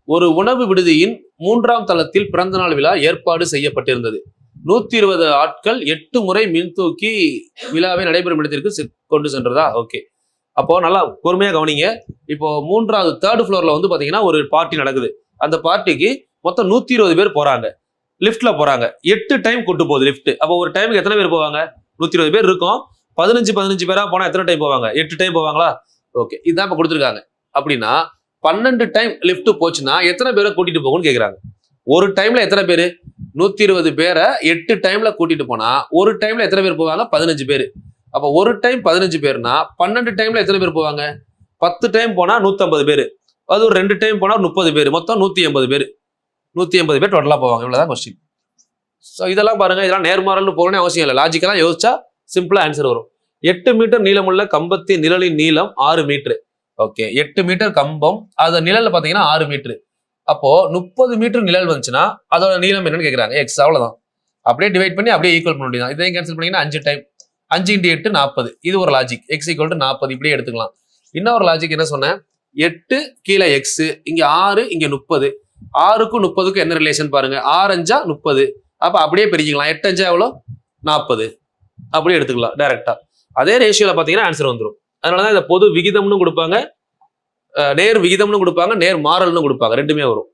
ஒரு உணவு விடுதியின் 3ஆம் தளத்தில் பிறந்தநாள் விழா ஏற்பாடு செய்யப்பட்டிருந்தது. 120 ஆட்கள் 8 முறை மின்தூக்கி விழாவை நடைபெறும் இடத்திற்கு கொண்டு சென்றதா? ஓகே. அப்போ நல்லா பொறுமையா கவனிங்க. இப்போ 3வது 3rd ஃப்ளோர்ல வந்து பாத்தீங்கன்னா ஒரு பார்ட்டி நடக்குது. அந்த பார்ட்டிக்கு மொத்தம் 120 பேர் போறாங்க. லிஃப்ட்ல போறாங்க. 8 டைம் கூட்டு போகுது லிஃப்ட். அப்போ ஒரு டைமுக்கு எத்தனை பேர் போவாங்க? 120 பேர் இருக்கும். 15 பேரா போனா எத்தனை டைம் போவாங்க? 8 டைம் போவாங்களா? ஓகே. இதுதான் இப்ப கொடுத்துருக்காங்க. அப்படின்னா 12 டைம் லிஃப்ட் போச்சுன்னா எத்தனை பேரை கூட்டிட்டு போகும்னு கேக்குறாங்க. ஒரு டைம்ல எத்தனை பேரு? 120 பேரை 8 டைம்ல கூட்டிட்டு போனா ஒரு டைம்ல எத்தனை பேர் போவாங்க? 15 பேர். அப்ப ஒரு டைம் 15 பேர்னா 12 டைம்ல எத்தனை பேர் போவாங்க? 10 டைம் போனா 150 பேர். அது ஒரு 2 டைம் போனா 30 பேர். மொத்தம் 180 பேர். 180 பேர் டோட்டலா போவாங்க. இவ்வளவுதான் கொஸ்டின். ஸோ இதெல்லாம் பாருங்க, இதெல்லாம் நேர்மாறல்னு போகணும்னு அவசியம் இல்லை. லாஜிக்கலா யோசிச்சா சிம்பிளா ஆன்சர் வரும். 8 மீட்டர் நீளமுள்ள கம்பத்தின் நிழலின் நீளம் 6 மீட்டர். ஓகே, 8 மீட்டர் கம்பம், அது நிழல்ல பாத்தீங்கன்னா 6 மீட்டர். அப்போ 30 மீட்டர் நிழல் வந்துச்சுன்னா அதோட நீளம் என்னன்னு கேக்குறாங்க. எக்ஸ், அவ்வளவுதான். அப்படியே டிவைட் பண்ணி அப்படியே ஈக்குவல் பண்ண முடியும். இதையும் கேன்சல் பண்ணீங்கன்னா 5 டைம். 5 × 8 40. இது ஒரு லாஜிக். எக்ஸ் = 40 இப்படியே எடுத்துக்கலாம். இன்னொரு லாஜிக் என்ன சொன்னேன்? 8 கீழே எக்ஸ், இங்க 6, இங்க 30. 6க்கும் 30க்கும் என்ன ரிலேஷன் பாருங்க. 6 5 30. அப்ப அப்படியே பிரிக்கலாம். 8 5 எவ்வளோ? 40. அப்படியே எடுத்துக்கலாம் டைரக்டா. அதே ரேஷியோல பாத்தீங்கன்னா ஆன்சர் வந்துடும். அதனாலதான் இந்த பொது விகிதம்னு கொடுப்பாங்க, நேர் விகிதம்னு கொடுப்பாங்க, நேர் மாறல்னு கொடுப்பாங்க. ரெண்டுமே வரும்.